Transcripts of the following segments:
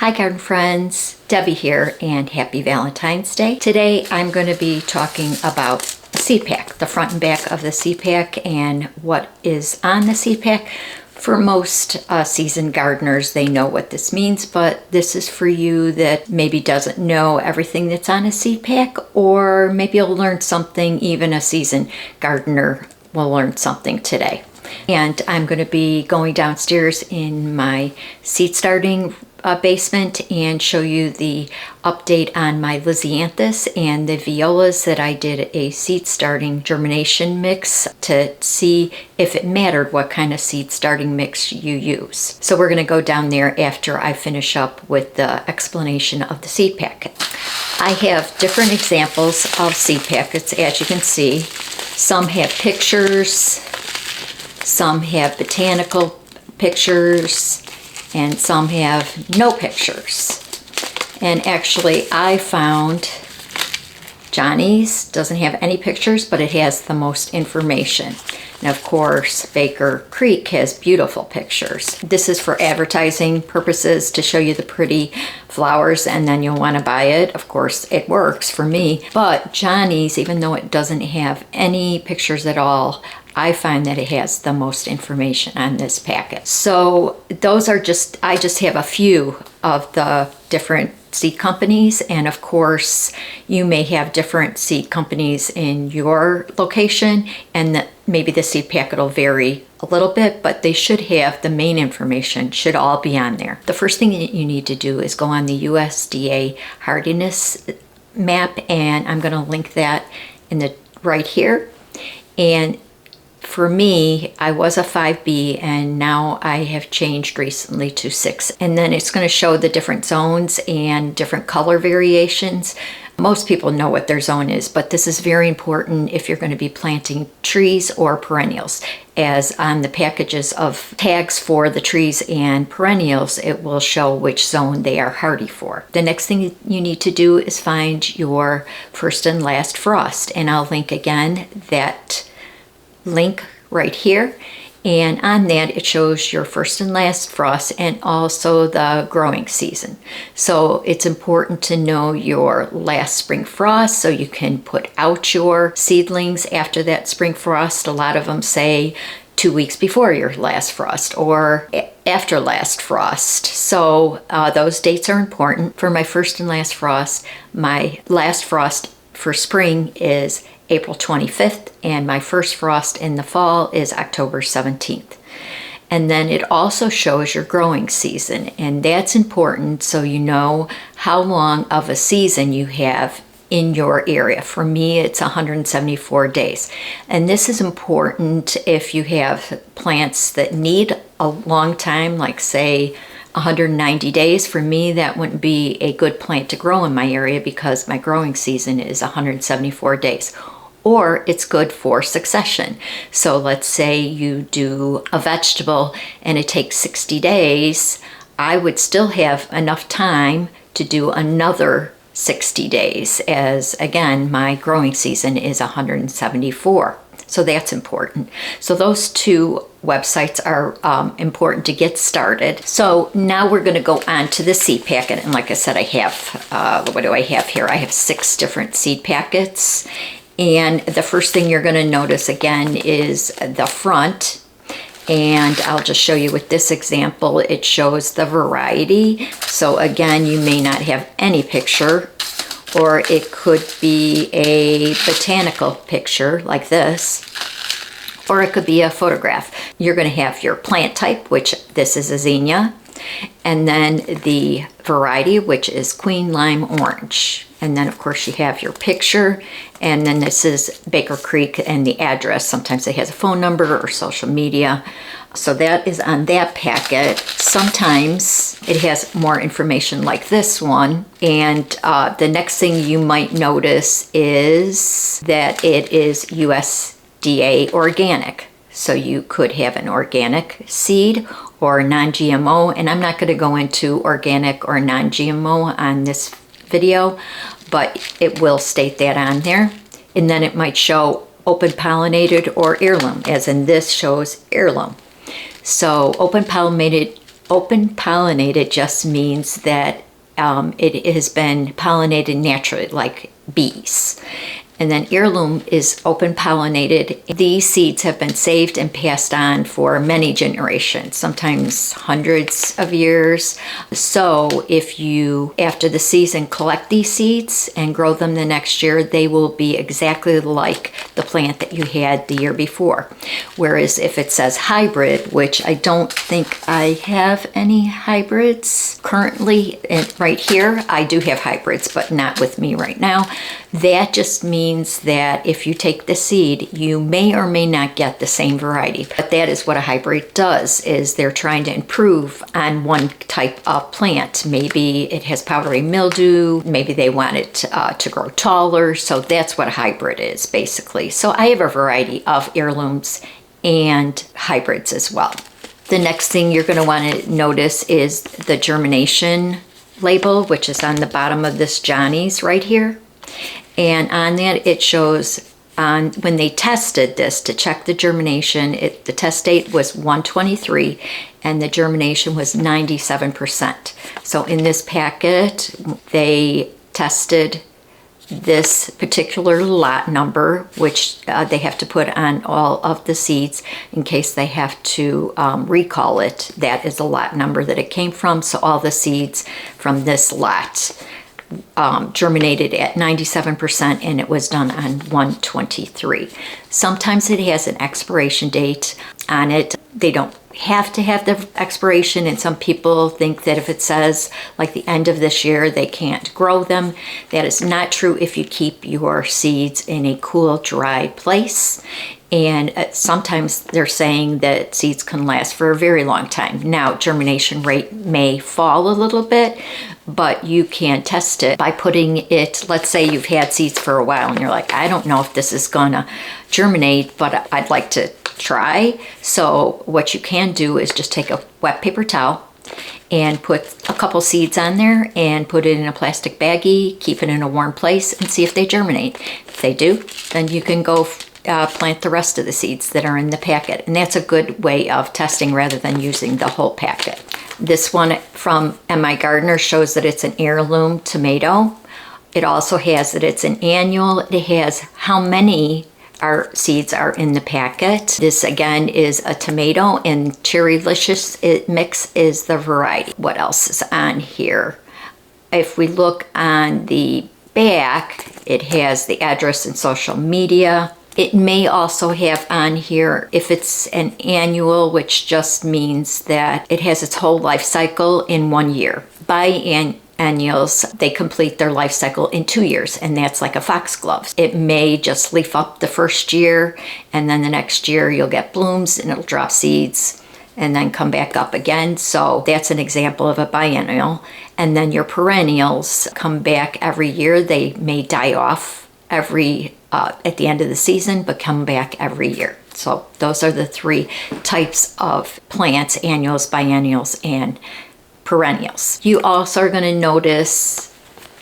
Hi garden friends, Debbie here and happy Valentine's Day. Today I'm going to be talking about the seed pack, the front and back of the seed pack and what is on the seed pack. For most seasoned gardeners, they know what this means, but this is for you that maybe doesn't know everything that's on a seed pack, or maybe you'll learn something. Even a seasoned gardener will learn something today. And I'm going to be going downstairs in my seed starting basement and show you the update on my lisianthus and the violas that I did a seed starting germination mix to see if it mattered what kind of seed starting mix you use. So we're going to go down there after I finish up with the explanation of the seed packet. I have different examples of seed packets, as you can see. Some have pictures, some have botanical pictures, and some have no pictures. And actually I found Johnny's doesn't have any pictures, but it has the most information. And of course Baker Creek has beautiful pictures. This is for advertising purposes to show you the pretty flowers and then you'll want to buy it. Of course it works for me, but Johnny's, even though it doesn't have any pictures at all, I find that it has the most information on this packet. So those are I just have a few of the different seed companies, and of course you may have different seed companies in your location, and maybe the seed packet will vary a little bit, but they should have the main information, should all be on there. The first thing that you need to do is go on the USDA Hardiness map, and I'm going to link that in the right here. And for me, I was a 5B and now I have changed recently to 6. And then it's going to show the different zones and different color variations. Most people know what their zone is, but this is very important if you're going to be planting trees or perennials. As on the packages of tags for the trees and perennials, it will show which zone they are hardy for. The next thing you need to do is find your first and last frost. And I'll link again that link right here, and on that it shows your first and last frost and also the growing season. So it's important to know your last spring frost so you can put out your seedlings after that spring frost. A lot of them say 2 weeks before your last frost or after last frost. So those dates are important. For my first and last frost, my last frost for spring is April 25th, and my first frost in the fall is October 17th. And then it also shows your growing season, and that's important so you know how long of a season you have in your area. For me, it's 174 days. And this is important if you have plants that need a long time, like say 190 days. For me, that wouldn't be a good plant to grow in my area because my growing season is 174 days. Or it's good for succession. So let's say you do a vegetable and it takes 60 days, I would still have enough time to do another 60 days, as again, my growing season is 174. So that's important. So those two websites are important to get started. So now we're going to go on to the seed packet. And like I said, I have, what do I have here? I have 6 different seed packets. And the first thing you're going to notice again is the front. And I'll just show you with this example. It shows the variety. So again, you may not have any picture, or it could be a botanical picture like this, or it could be a photograph. You're going to have your plant type, which this is a zinnia, and then the variety, which is queen lime orange. And then of course you have your picture, and then this is Baker Creek and the address. Sometimes it has a phone number or social media. So that is on that packet. Sometimes it has more information like this one. And the next thing you might notice is that it is USDA organic. So you could have an organic seed or non-GMO. And I'm not going to go into organic or non-GMO on this video, but it will state that on there. And then it might show open pollinated or heirloom, as in this shows heirloom. So open pollinated Open pollinated just means that it has been pollinated naturally, like bees. And then heirloom is open pollinated. These seeds have been saved and passed on for many generations, sometimes hundreds of years. So if you, after the season, collect these seeds and grow them the next year, they will be exactly like the plant that you had the year before. Whereas if it says hybrid, which I don't think I have any hybrids currently, and right here, I do have hybrids, but not with me right now. That just means that if you take the seed, you may or may not get the same variety. But that is what a hybrid does, is they're trying to improve on one type of plant. Maybe it has powdery mildew, maybe they want it to grow taller. So that's what a hybrid is, basically. So I have a variety of heirlooms and hybrids as well. The next thing you're going to want to notice is the germination label, which is on the bottom of this Johnny's right here. And on that it shows on when they tested this to check the germination, the test date was 123 and the germination was 97%. So in this packet they tested this particular lot number, which they have to put on all of the seeds in case they have to recall it. That is the lot number that it came from. So all the seeds from this lot germinated at 97% and it was done on 123. Sometimes it has an expiration date on it. They don't have to have the expiration, and some people think that if it says like the end of this year, they can't grow them. That is not true if you keep your seeds in a cool, dry place. And sometimes they're saying that seeds can last for a very long time. Now, germination rate may fall a little bit, but you can test it by putting it, let's say you've had seeds for a while and you're like, I don't know if this is gonna germinate, but I'd like to try. So what you can do is just take a wet paper towel and put a couple seeds on there and put it in a plastic baggie, keep it in a warm place and see if they germinate. If they do, then you can go plant the rest of the seeds that are in the packet. And that's a good way of testing rather than using the whole packet. This one from M.I. Gardener shows that it's an heirloom tomato. It also has that it's an annual. It has how many seeds are in the packet. This again is a tomato, and Cherrylicious mix is the variety. What else is on here? If we look on the back, it has the address and social media. It may also have on here if it's an annual, which just means that it has its whole life cycle in 1 year. Biennials, they complete their life cycle in 2 years, and that's like a foxglove. It may just leaf up the first year, and then the next year you'll get blooms and it'll drop seeds and then come back up again. So that's an example of a biennial. And then your perennials come back every year. They may die off at the end of the season, but come back every year. So those are the three types of plants: annuals, biennials, and perennials. You also are going to notice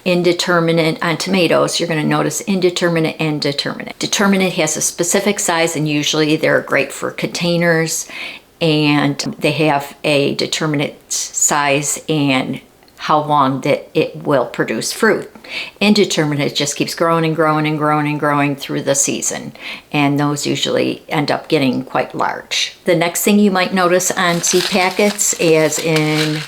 indeterminate on tomatoes. You're going to notice indeterminate and determinate. Determinate has a specific size, and usually they're great for containers, and they have a determinate size and how long that it will produce fruit. Indeterminate just keeps growing and growing and growing and growing through the season, and those usually end up getting quite large. The next thing you might notice on seed packets, as in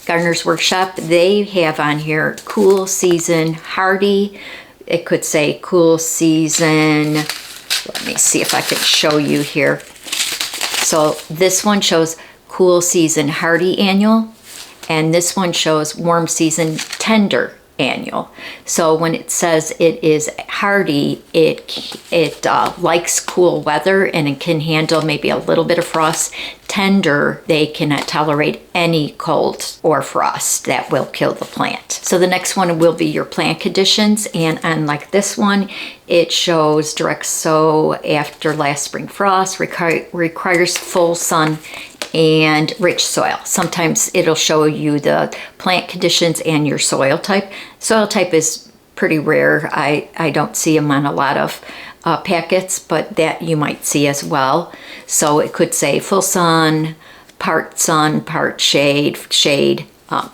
Gardener's Workshop, they have on here cool season hardy. It could say cool season. Let me see if I can show you here. So this one shows cool season hardy annual, and this one shows warm season tender annual. So when it says it is hardy, it likes cool weather and it can handle maybe a little bit of frost. Tender, they cannot tolerate any cold or frost. That will kill the plant. So the next one will be your plant conditions, and unlike this one, it shows direct sow after last spring frost, requires full sun and rich soil. Sometimes it'll show you the plant conditions and your soil type. Soil type is pretty rare. I don't see them on a lot of packets, but that you might see as well. So it could say full sun, part sun, part shade.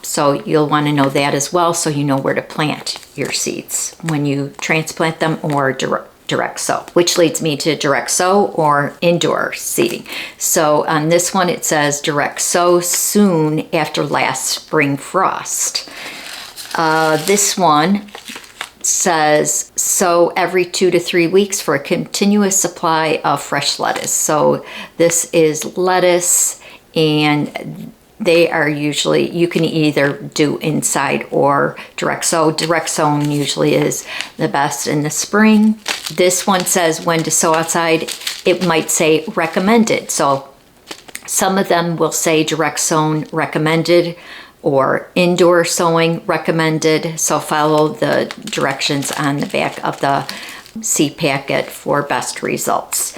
So you'll want to know that as well, so you know where to plant your seeds when you transplant them or direct sow, which leads me to direct sow or indoor seeding. So on this one, it says direct sow soon after last spring frost. This one says sow every 2 to 3 weeks for a continuous supply of fresh lettuce. So this is lettuce, and they are usually, you can either do inside or direct sow. Direct sowing usually is the best in the spring. This one says when to sow outside. It might say recommended. So some of them will say direct sown recommended or indoor sowing recommended. So follow the directions on the back of the seed packet for best results.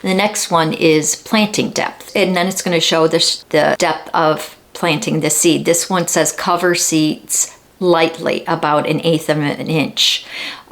The next one is planting depth, and then it's going to show the depth of planting the seed. This one says cover seeds lightly, about 1/8 of an inch.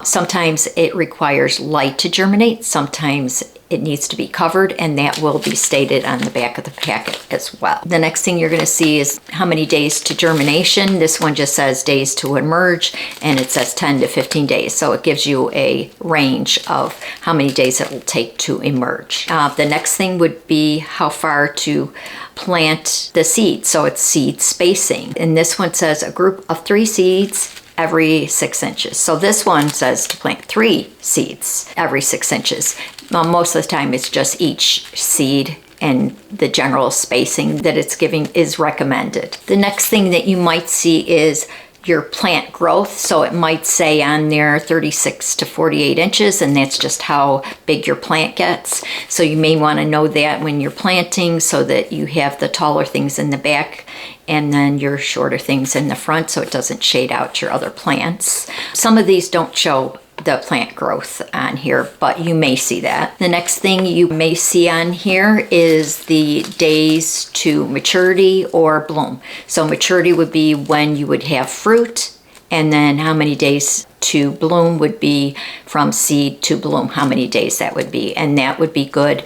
Sometimes it requires light to germinate, sometimes it needs to be covered, and that will be stated on the back of the packet as well. The next thing you're going to see is how many days to germination. This one just says days to emerge, and it says 10 to 15 days. So it gives you a range of how many days it will take to emerge. The next thing would be how far to plant the seed. So it's seed spacing. And this one says a group of 3 seeds every 6 inches. So this one says to plant 3 seeds every 6 inches. Most of the time it's just each seed, and the general spacing that it's giving is recommended. The next thing that you might see is your plant growth. So it might say on there 36 to 48 inches, and that's just how big your plant gets. So you may want to know that when you're planting, so that you have the taller things in the back and then your shorter things in the front, so it doesn't shade out your other plants. Some of these don't show the plant growth on here, but you may see that. The next thing you may see on here is the days to maturity or bloom. So maturity would be when you would have fruit, and then how many days to bloom would be from seed to bloom, how many days that would be. And that would be good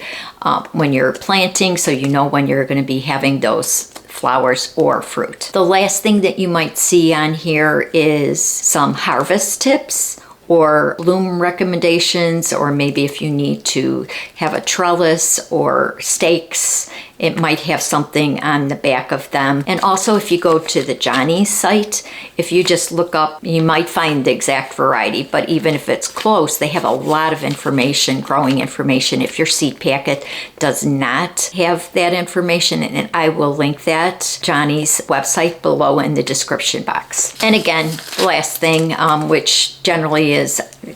when you're planting, so you know when you're going to be having those flowers or fruit. The last thing that you might see on here is some harvest tips or bloom recommendations, or maybe if you need to have a trellis or stakes, it might have something on the back of them. And also if you go to the Johnny's site, if you just look up, you might find the exact variety, but even if it's close, they have a lot of information, growing information. If your seed packet does not have that information, and I will link that Johnny's website below in the description box. And again, the last thing, which generally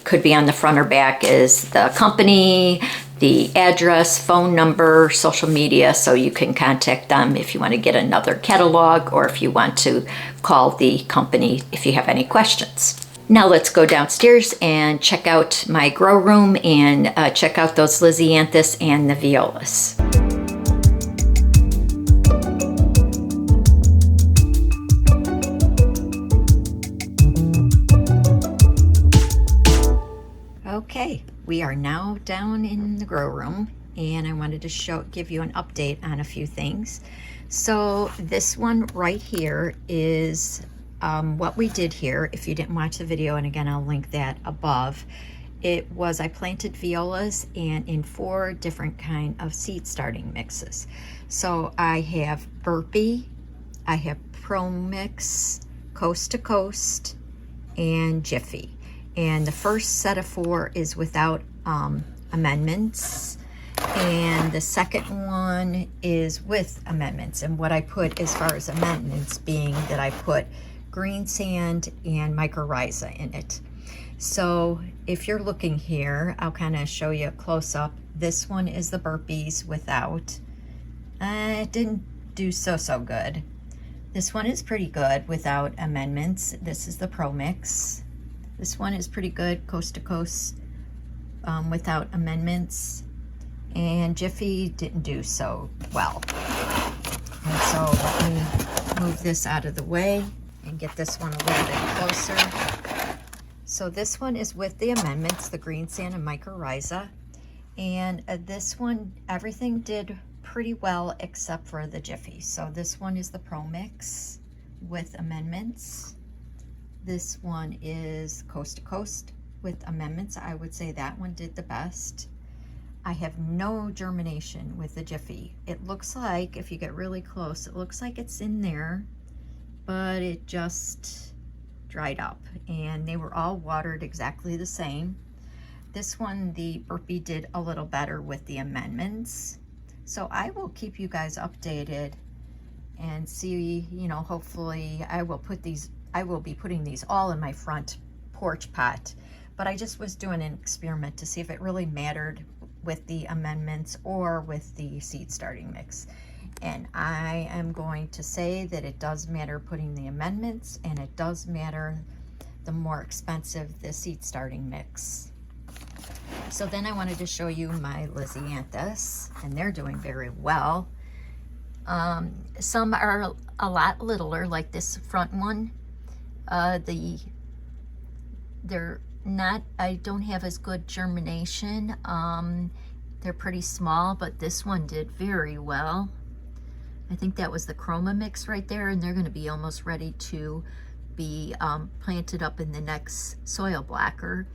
could be on the front or back, is the company, the address, phone number, social media, so you can contact them if you want to get another catalog, or if you want to call the company if you have any questions. Now let's go downstairs and check out my grow room and check out those lisianthus and the violas. Okay, we are now down in the grow room, and I wanted to give you an update on a few things. So this one right here is what we did here. If you didn't watch the video, and again I'll link that above, I planted violas and in 4 different kind of seed starting mixes. So I have Burpee, I have Pro Mix, Coast to Coast, and Jiffy. And the first set of 4 is without amendments, and the second one is with amendments. And what I put as far as amendments being that I put green sand and mycorrhiza in it. So if you're looking here, I'll kind of show you a close-up. This one is the Burpees without. It didn't do so good. This one is pretty good without amendments. This is the Pro Mix. This one is pretty good, Coast to Coast, without amendments. And Jiffy didn't do so well. And so let me move this out of the way and get this one a little bit closer. So this one is with the amendments, the green sand and mycorrhiza. And this one, everything did pretty well except for the Jiffy. So this one is the Pro Mix with amendments. This one is Coast to Coast with amendments. I would say that one did the best. I have no germination with the Jiffy. It looks like, if you get really close, it looks like it's in there, but it just dried up, and they were all watered exactly the same. This one, the Burpee, did a little better with the amendments. So I will keep you guys updated and see, you know, hopefully I will be putting these all in my front porch pot. But I just was doing an experiment to see if it really mattered with the amendments or with the seed starting mix. And I am going to say that it does matter putting the amendments, and it does matter the more expensive the seed starting mix. So then I wanted to show you my lisianthus, and they're doing very well. Some are a lot littler, like this front one. They're not, I don't have as good germination. They're pretty small, but this one did very well. I think that was the chroma mix right there, and they're going to be almost ready to be planted up in the next soil blocker.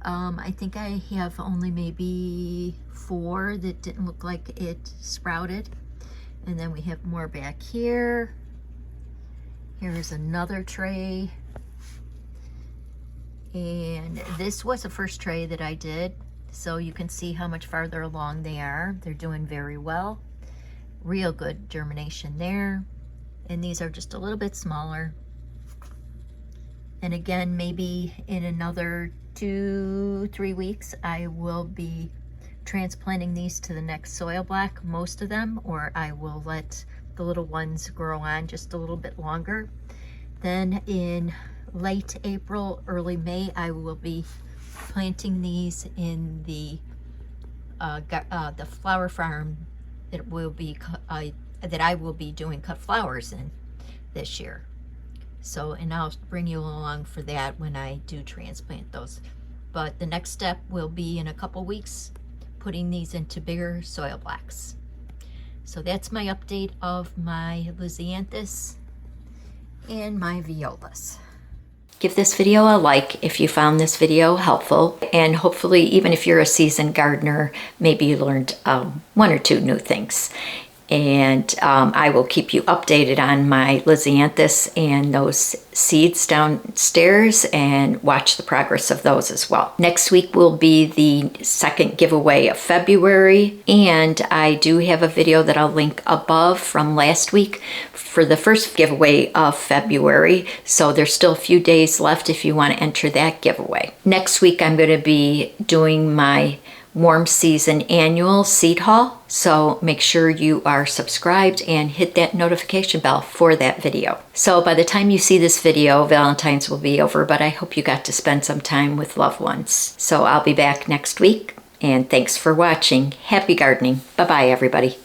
I think I have only maybe 4 that didn't look like it sprouted. And then we have more back here. Here's another tray. And this was the first tray that I did. So you can see how much farther along they are. They're doing very well. Real good germination there. And these are just a little bit smaller. And again, maybe in another 2-3 weeks, I will be transplanting these to the next soil block, most of them, or I will let the little ones grow on just a little bit longer. Then in late April, early May, I will be planting these in the flower farm that will be that I will be doing cut flowers in this year. So, and I'll bring you along for that when I do transplant those. But the next step will be in a couple weeks, putting these into bigger soil blocks. So that's my update of my lisianthus and my violas. Give this video a like if you found this video helpful, and hopefully even if you're a seasoned gardener, maybe you learned 1 or 2 new things. And I will keep you updated on my lisianthus and those seeds downstairs, and watch the progress of those as well. Next week will be the second giveaway of February, and I do have a video that I'll link above from last week for the first giveaway of February. So there's still a few days left if you want to enter that giveaway. Next week I'm going to be doing my warm season annual seed haul, so make sure you are subscribed and hit that notification bell for that video. So by the time you see this video, Valentine's will be over, but I hope you got to spend some time with loved ones. So I'll be back next week, and thanks for watching. Happy gardening. Bye-bye, everybody.